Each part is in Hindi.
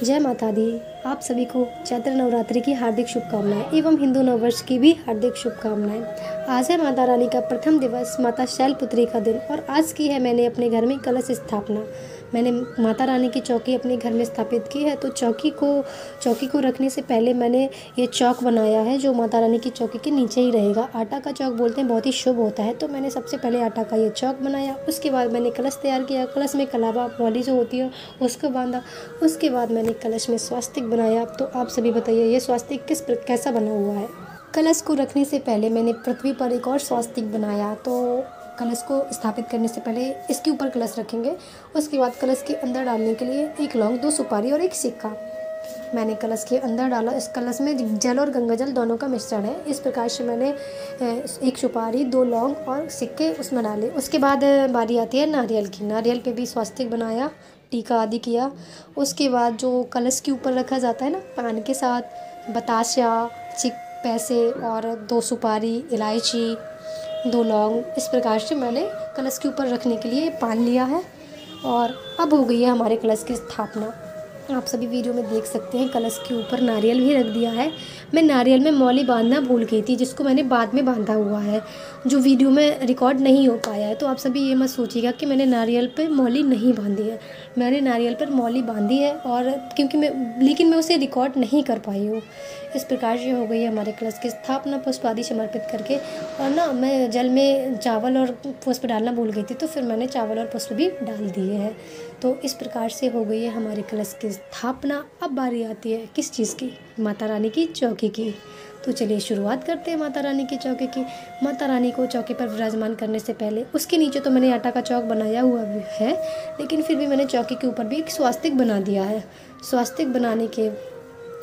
जय माता दी। आप सभी को चैत्र नवरात्रि की हार्दिक शुभकामनाएं एवं हिंदू नववर्ष की भी हार्दिक शुभकामनाएं। आज है माता रानी का प्रथम दिवस, माता शैलपुत्री का दिन, और आज की है मैंने अपने घर में कलश स्थापना। मैंने माता रानी की चौकी अपने घर में स्थापित की है। तो चौकी को रखने से पहले मैंने ये चौक बनाया है जो माता रानी की चौकी के नीचे ही रहेगा। आटा का चौक बोलते हैं, बहुत ही शुभ होता है। तो मैंने सबसे पहले आटा का ये चौक बनाया। उसके बाद मैंने कलश तैयार किया। कलश में कलावा मौली जो होती है उसको बांधा। उसके बाद मैंने कलश में स्वास्तिक बनाया। तो आप सभी बताइए ये स्वास्तिक कैसा बना हुआ है। कलश को रखने से पहले मैंने पृथ्वी पर एक और स्वास्तिक बनाया। तो कलश को स्थापित करने से पहले इसके ऊपर कलश रखेंगे। उसके बाद कलश के अंदर डालने के लिए 1 लौंग, 2 सुपारी और 1 सिक्का मैंने कलश के अंदर डाला। इस कलश में जल और गंगा जल दोनों का मिश्रण है। इस प्रकार से मैंने 1 सुपारी, 2 लौंग और सिक्के उसमें डाले। उसके बाद बारी आती है नारियल की। नारियल पे भी स्वास्तिक बनाया, टीका आदि किया। उसके बाद जो कलश के ऊपर रखा जाता है ना, पान के साथ बताशा, पैसे और 2 सुपारी, इलायची, 2 लौंग, इस प्रकार से मैंने कलश के ऊपर रखने के लिए पान लिया है। और अब हो गई है हमारे कलश की स्थापना। आप सभी वीडियो में देख सकते हैं कलश के ऊपर नारियल भी रख दिया है। मैं नारियल में मौली बांधना भूल गई थी, जिसको मैंने बाद में बांधा हुआ है, जो वीडियो में रिकॉर्ड नहीं हो पाया है। तो आप सभी ये मत सोचिएगा कि मैंने नारियल पे मौली नहीं बांधी है। मैंने नारियल पर मौली बांधी है, और लेकिन मैं उसे रिकॉर्ड नहीं कर पाई हूँ। इस प्रकार से हो गई है हमारे कलश की स्थापना पुष्प आदि समर्पित करके। और ना, मैं जल में चावल और पुष्प डालना भूल गई थी, तो फिर मैंने चावल और पुष्प भी डाल दिए हैं। तो इस प्रकार से हो गई है हमारे कलश की स्थापना। अब बारी आती है किस चीज़ की? माता रानी की चौकी की। तो चलिए शुरुआत करते हैं माता रानी की चौकी की। माता रानी को चौकी पर विराजमान करने से पहले उसके नीचे तो मैंने आटा का चौक बनाया हुआ भी है, लेकिन फिर भी मैंने चौकी के ऊपर भी एक स्वास्तिक बना दिया है। स्वास्तिक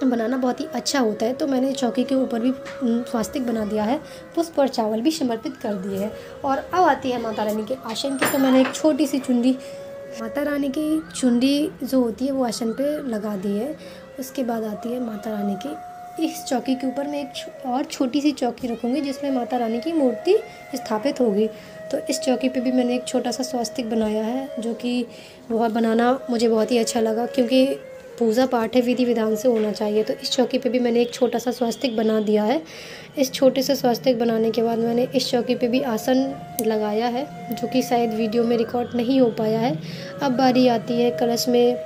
बनाना बहुत ही अच्छा होता है, तो मैंने चौकी के ऊपर भी स्वास्तिक बना दिया है। पुष्प और चावल भी समर्पित कर दिए हैं। और अब आती है माता रानी के आसन की। तो मैंने एक छोटी सी चुंडी, माता रानी की चुंडी जो होती है वो आसन पे लगा दी है। उसके बाद आती है माता रानी की। इस चौकी के ऊपर मैं एक और छोटी सी चौकी रखूँगी जिसमें माता रानी की मूर्ति स्थापित होगी। तो इस चौकी पे भी मैंने एक छोटा सा स्वास्तिक बनाया है, जो कि बनाना मुझे बहुत ही अच्छा लगा, क्योंकि पूजा पाठ है, विधि विधान से होना चाहिए। तो इस चौकी पे भी मैंने एक छोटा सा स्वास्तिक बना दिया है। इस छोटे से स्वास्तिक बनाने के बाद मैंने इस चौकी पे भी आसन लगाया है, जो कि शायद वीडियो में रिकॉर्ड नहीं हो पाया है। अब बारी आती है कलश में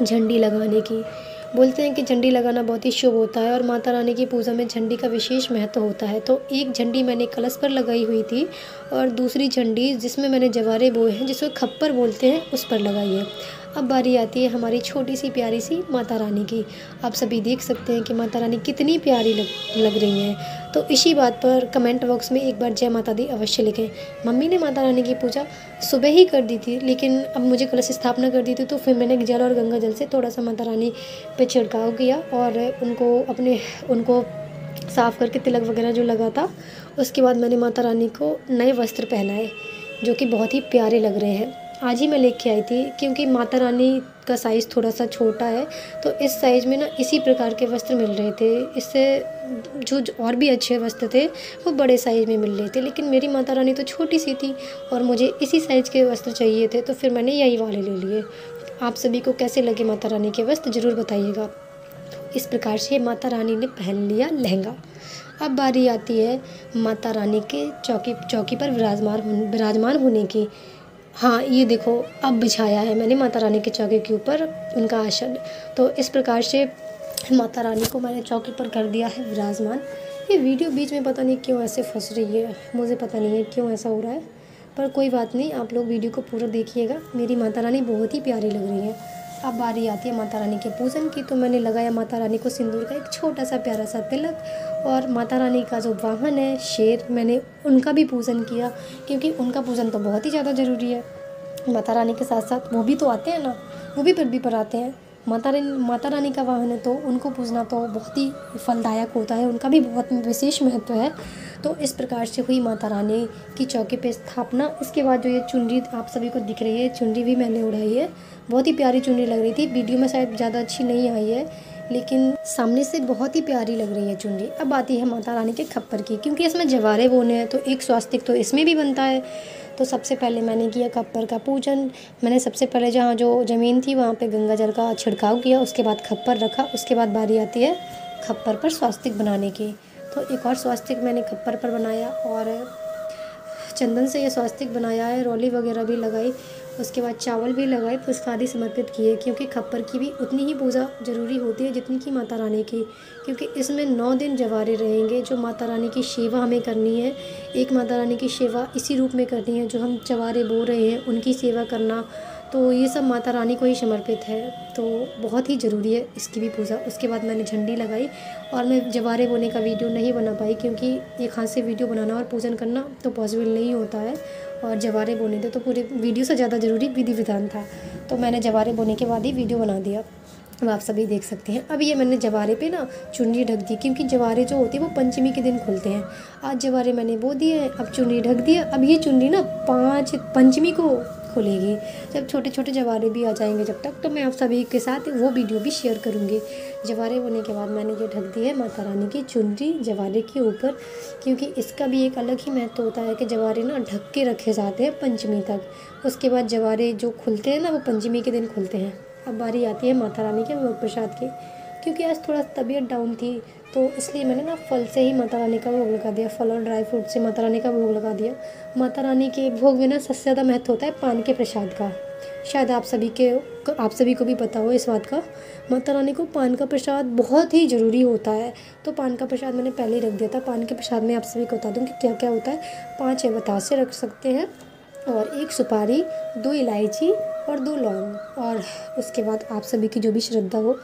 झंडी लगाने की। बोलते हैं कि झंडी लगाना बहुत ही शुभ होता है, और माता रानी की पूजा में झंडी का विशेष महत्व होता है। तो एक झंडी मैंने कलश पर लगाई हुई थी, और दूसरी झंडी जिसमें मैंने जवारे बोए हैं, जिसको खप्पर बोलते हैं, उस पर लगाई है। अब बारी आती है हमारी छोटी सी प्यारी सी माता रानी की। आप सभी देख सकते हैं कि माता रानी कितनी प्यारी लग रही हैं। तो इसी बात पर कमेंट बॉक्स में एक बार जय माता दी अवश्य लिखें। मम्मी ने माता रानी की पूजा सुबह ही कर दी थी, लेकिन अब मुझे कलश स्थापना कर दी थी, तो फिर मैंने जल और गंगा जल से थोड़ा सा माता रानी पे छिड़काव किया, और उनको साफ़ करके तिलक वगैरह जो लगा था, उसके बाद मैंने माता रानी को नए वस्त्र पहनाए, जो कि बहुत ही प्यारे लग रहे हैं। आज ही मैं लेके आई थी, क्योंकि माता रानी का साइज़ थोड़ा सा छोटा है, तो इस साइज़ में ना इसी प्रकार के वस्त्र मिल रहे थे। इससे जो और भी अच्छे वस्त्र थे वो बड़े साइज़ में मिल रहे थे, लेकिन मेरी माता रानी तो छोटी सी थी और मुझे इसी साइज़ के वस्त्र चाहिए थे, तो फिर मैंने यही वाले ले लिए। आप सभी को कैसे लगे माता रानी के वस्त्र ज़रूर बताइएगा। इस प्रकार से माता रानी ने पहन लिया लहंगा। अब बारी आती है माता रानी के चौकी पर विराजमान होने की। हाँ, ये देखो, अब बिछाया है मैंने माता रानी के चौकी के ऊपर उनका आसन। तो इस प्रकार से माता रानी को मैंने चौकी पर कर दिया है विराजमान। ये वीडियो बीच में पता नहीं क्यों ऐसे फंस रही है, मुझे पता नहीं है क्यों ऐसा हो रहा है, पर कोई बात नहीं, आप लोग वीडियो को पूरा देखिएगा। मेरी माता रानी बहुत ही प्यारी लग रही है। अब बारी आती है माता रानी के पूजन की। तो मैंने लगाया माता रानी को सिंदूर का एक छोटा सा प्यारा सा तिलक, और माता रानी का जो वाहन है शेर, मैंने उनका भी पूजन किया, क्योंकि उनका पूजन तो बहुत ही ज़्यादा ज़रूरी है। माता रानी के साथ साथ वो भी तो आते हैं ना, वो भी पृथ्वी पर आते हैं। माता रानी का वाहन है, तो उनको पूजना तो बहुत ही फलदायक होता है, उनका भी बहुत विशेष महत्व है। तो इस प्रकार से हुई माता रानी की चौकी पे स्थापना। इसके बाद जो ये चुनरी आप सभी को दिख रही है, चुनरी भी मैंने उड़ाई है। बहुत ही प्यारी चुनरी लग रही थी, वीडियो में शायद ज़्यादा अच्छी नहीं आई है, लेकिन सामने से बहुत ही प्यारी लग रही है चुनरी। अब आती है माता रानी के खप्पर की, क्योंकि इसमें जवारे बोने हैं तो एक स्वास्तिक तो इसमें भी बनता है। तो सबसे पहले मैंने किया खप्पर का पूजन। मैंने सबसे पहले जहाँ जो ज़मीन थी वहाँ पे गंगा जल का छिड़काव किया, उसके बाद खप्पर रखा। उसके बाद बारी आती है खप्पर पर स्वास्तिक बनाने की। तो एक और स्वास्तिक मैंने खप्पर पर बनाया और चंदन से ये स्वास्तिक बनाया है, रोली वगैरह भी लगाई। उसके बाद चावल भी लगाए, पुष्प आदि समर्पित किए, क्योंकि खप्पर की भी उतनी ही पूजा ज़रूरी होती है जितनी की माता रानी की, क्योंकि इसमें 9 दिन जवारे रहेंगे। जो माता रानी की सेवा हमें करनी है, एक माता रानी की सेवा इसी रूप में करनी है, जो हम जवारे बो रहे हैं उनकी सेवा करना, तो ये सब माता रानी को ही समर्पित है। तो बहुत ही ज़रूरी है इसकी भी पूजा। उसके बाद मैंने झंडी लगाई और मैं जवारे बोने का वीडियो नहीं बना पाई, क्योंकि एक हाथ से वीडियो बनाना और पूजन करना तो पॉसिबल नहीं होता है, और जवारे बोने थे तो पूरे वीडियो से ज़्यादा ज़रूरी विधि विधान था। तो मैंने जवारे बोने के बाद ही वीडियो बना दिया। अब आप सभी देख सकते हैं। अब ये मैंने जवारे पे ना चुन्नी ढक दी, क्योंकि जवारे जो होती है वो पंचमी के दिन खुलते हैं। आज जवारे मैंने बो दिए हैं, अब चुन्नी ढक दिया। अब ये चुन्नी ना 5 पंचमी को खुलेगी, जब छोटे छोटे जवारे भी आ जाएंगे जब तक, तो मैं आप सभी के साथ वो वीडियो भी शेयर करूँगी। जवारे होने के बाद मैंने ये ढक दी है माता रानी की चुनरी जवारे के ऊपर, क्योंकि इसका भी एक अलग ही महत्व होता है कि जवारे ना ढक के रखे जाते हैं पंचमी तक। उसके बाद जवारे जो खुलते हैं ना वो पंचमी के दिन खुलते हैं। अब बारी आती है माता रानी के भोग प्रसाद की। क्योंकि आज थोड़ा तबीयत डाउन थी तो इसलिए मैंने ना फल से ही माता रानी का भोग लगा दिया, फल और ड्राई फ्रूट से माता रानी का भोग लगा दिया। माता रानी के भोग में ना सबसे ज़्यादा महत्व होता है पान के प्रसाद का। शायद आप सभी को भी पता हो इस बात का। माता रानी को पान का प्रसाद बहुत ही ज़रूरी होता है, तो पान का प्रसाद मैंने पहले ही रख दिया था। पान के प्रसाद में आप सभी को बता दूँ कि क्या क्या होता है। 5 बतासे रख सकते हैं, और 1 सुपारी, 2 इलायची और 2 लौंग। और उसके बाद आप सभी की जो भी श्रद्धा हो,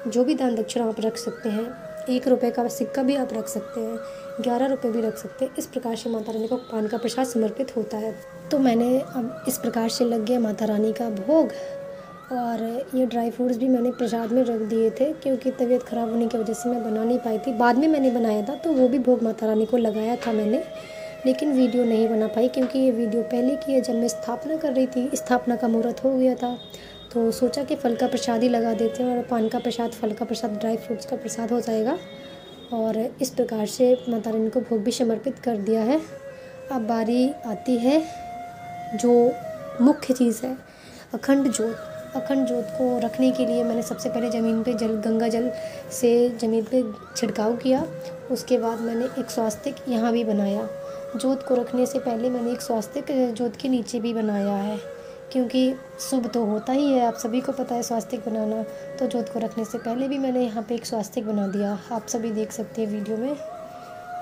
जो भी दान दक्षिणा आप रख सकते हैं। 1 रुपये का सिक्का भी आप रख सकते हैं, 11 रुपये भी रख सकते हैं। इस प्रकार से माता रानी को पान का प्रसाद समर्पित होता है। तो मैंने अब इस प्रकार से लग गया माता रानी का भोग। और ये ड्राई फ्रूट्स भी मैंने प्रसाद में रख दिए थे, क्योंकि तबीयत ख़राब होने की वजह से मैं बना नहीं पाई थी। बाद में मैंने बनाया था तो वो भी भोग माता रानी को लगाया था मैंने, लेकिन वीडियो नहीं बना पाई, क्योंकि ये वीडियो पहले की है, जब मैं स्थापना कर रही थी। स्थापना का मुहूर्त हो गया था, तो सोचा कि फल का प्रसाद ही लगा देते हैं, और पान का प्रसाद, फल का प्रसाद, ड्राई फ्रूट्स का प्रसाद हो जाएगा। और इस प्रकार से माता रानी को भोग भी समर्पित कर दिया है। अब बारी आती है जो मुख्य चीज़ है, अखंड ज्योत। अखंड ज्योत को रखने के लिए मैंने सबसे पहले ज़मीन पे गंगा जल से ज़मीन पे छिड़काव किया। उसके बाद मैंने एक स्वास्तिक यहाँ भी बनाया। ज्योत को रखने से पहले मैंने एक स्वास्तिक ज्योत के नीचे भी बनाया है, क्योंकि शुभ तो होता ही है, आप सभी को पता है स्वास्तिक बनाना। तो ज्योत को रखने से पहले भी मैंने यहाँ पे एक स्वास्तिक बना दिया। आप सभी देख सकते हैं वीडियो में,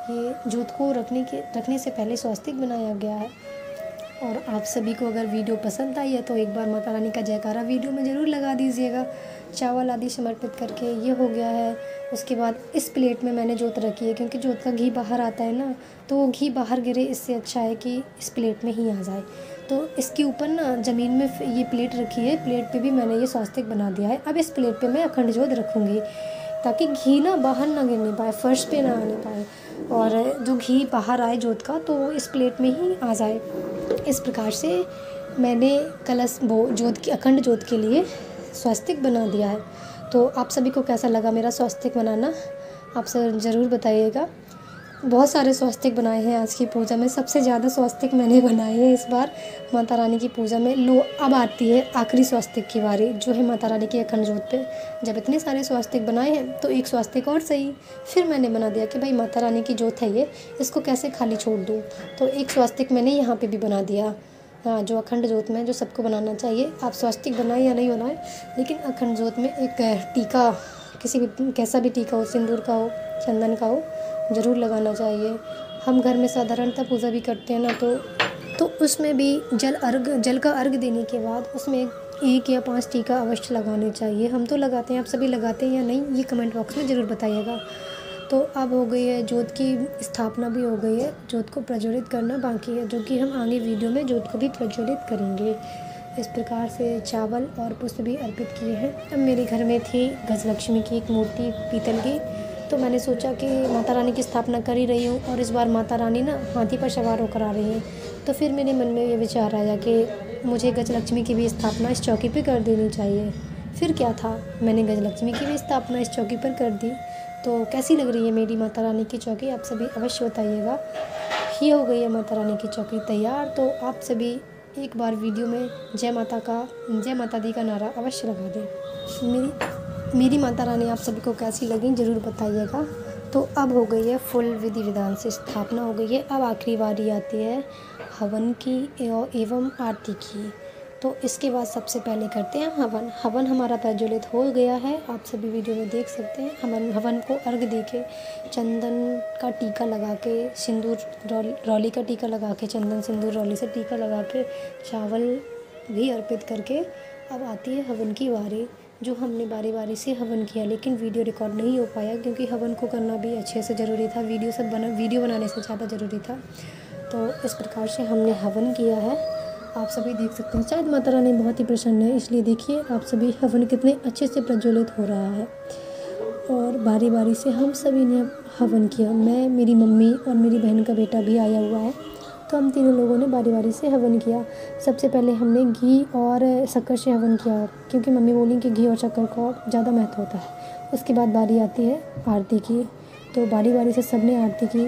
ये ज्योत को रखने से पहले स्वास्तिक बनाया गया है। और आप सभी को अगर वीडियो पसंद आई है तो एक बार माता रानी का जयकारा वीडियो में ज़रूर लगा दीजिएगा। चावल आदि समर्पित करके ये हो गया है। उसके बाद इस प्लेट में मैंने ज्योत रखी है, क्योंकि ज्योत का घी बाहर आता है ना, तो वो घी बाहर गिरे, इससे अच्छा है कि इस प्लेट में ही आ जाए। तो इसके ऊपर ना ज़मीन में ये प्लेट रखी है, प्लेट पे भी मैंने ये स्वास्तिक बना दिया है। अब इस प्लेट पे मैं अखंड ज्योत रखूँगी, ताकि घी ना बाहर ना गिरने पाए, फर्श पे ना आने पाए, और जो घी बाहर आए ज्योत का तो इस प्लेट में ही आ जाए। इस प्रकार से मैंने कलश ज्योत की, अखंड ज्योत के लिए स्वास्तिक बना दिया है। तो आप सभी को कैसा लगा मेरा स्वास्तिक बनाना, आप सब ज़रूर बताइएगा। बहुत सारे स्वास्तिक बनाए हैं आज की पूजा में, सबसे ज़्यादा स्वास्तिक मैंने बनाए हैं इस बार माता रानी की पूजा में। अब आती है आखिरी स्वास्तिक की बारी, जो है माता रानी की अखंड ज्योत पे। जब इतने सारे स्वास्तिक बनाए हैं तो एक स्वास्तिक और सही, फिर मैंने बना दिया कि भाई माता रानी की ज्योत है ये, इसको कैसे खाली छोड़ दूँ। तो एक स्वास्तिक मैंने यहाँ पर भी बना दिया, हाँ, जो अखंड ज्योत में, जो सबको बनाना चाहिए। आप स्वास्तिक बनाए या नहीं बनाए, लेकिन अखंड ज्योत में एक टीका, किसी भी कैसा भी टीका हो, सिंदूर का हो, चंदन का हो, ज़रूर लगाना चाहिए। हम घर में साधारणतः पूजा भी करते हैं ना, तो उसमें भी जल का अर्घ देने के बाद उसमें 1 या 5 टीका अवश्य लगाने चाहिए। हम तो लगाते हैं, आप सभी लगाते हैं या नहीं, ये कमेंट बॉक्स में ज़रूर बताइएगा। तो अब हो गई है ज्योत की स्थापना भी हो गई है, ज्योत को प्रज्वलित करना बाकी है, जो कि हम आगे वीडियो में ज्योत को भी प्रज्वलित करेंगे। इस प्रकार से चावल और पुष्प भी अर्पित किए हैं। अब मेरे घर में थी गजलक्ष्मी की एक मूर्ति पीतल की, तो मैंने सोचा कि माता रानी की स्थापना कर ही रही हूँ, और इस बार माता रानी ना हाथी पर सवार होकर आ रही हैं, तो फिर मेरे मन में ये विचार आया कि मुझे गजलक्ष्मी की भी स्थापना इस चौकी पे कर देनी चाहिए। फिर क्या था, मैंने गजलक्ष्मी की भी स्थापना इस चौकी पर कर दी। तो कैसी लग रही है मेरी माता रानी की चौकी, आप सभी अवश्य बताइएगा। ये हो गई है माता रानी की चौकी तैयार। तो आप सभी एक बार वीडियो में जय माता दी का नारा अवश्य लगा दें। मेरी माता रानी आप सभी को कैसी लगी ज़रूर बताइएगा। तो अब हो गई है फुल विधि विधान से स्थापना हो गई है। अब आखिरी बारी आती है हवन की एवं आरती की। तो इसके बाद सबसे पहले करते हैं हवन हमारा प्रज्वलित हो गया है, आप सभी वीडियो में देख सकते हैं। हवन को अर्घ दे के, चंदन का टीका लगा के, सिंदूर रौली का टीका लगा के, चंदन सिंदूर रौली से टीका लगा के, चावल भी अर्पित करके अब आती है हवन की बारी। जो हमने बारी बारी से हवन किया, लेकिन वीडियो रिकॉर्ड नहीं हो पाया क्योंकि हवन को करना भी अच्छे से ज़रूरी था, वीडियो बनाने से ज़्यादा ज़रूरी था। तो इस प्रकार से हमने हवन किया है, आप सभी देख सकते हैं। शायद माता रानी बहुत ही प्रसन्न है, इसलिए देखिए आप सभी हवन कितने अच्छे से प्रज्वलित हो रहा है। और बारी बारी से हम सभी ने हवन किया, मैं, मेरी मम्मी और मेरी बहन का बेटा भी आया हुआ है। तो हम तीनों लोगों ने बारी बारी से हवन किया। सबसे पहले हमने घी और शक्कर से हवन किया क्योंकि मम्मी बोली कि घी और शक्कर का ज़्यादा महत्व होता है। उसके बाद बारी आती है आरती की। तो बारी बारी से सबने आरती की।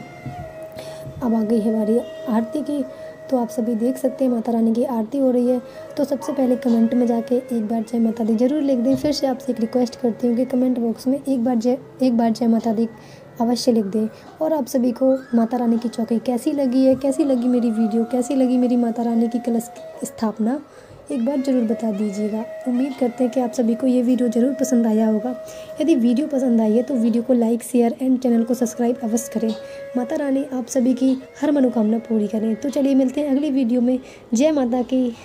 अब आ गई है बारी आरती की। तो आप सभी देख सकते हैं माता रानी की आरती हो रही है। तो सबसे पहले कमेंट में जाके एक बार जय माता दी ज़रूर लिख दें। फिर से आपसे एक रिक्वेस्ट करती हूँ कि कमेंट बॉक्स में एक बार जय माता दी अवश्य लिख दें। और आप सभी को माता रानी की चौकी कैसी लगी है, कैसी लगी मेरी वीडियो, कैसी लगी मेरी माता रानी की कलश स्थापना, एक बार ज़रूर बता दीजिएगा। उम्मीद करते हैं कि आप सभी को ये वीडियो ज़रूर पसंद आया होगा। यदि वीडियो पसंद आई है तो वीडियो को लाइक, शेयर एंड चैनल को सब्सक्राइब अवश्य करें। माता रानी आप सभी की हर मनोकामना पूरी करें। तो चलिए मिलते हैं अगली वीडियो में। जय माता की।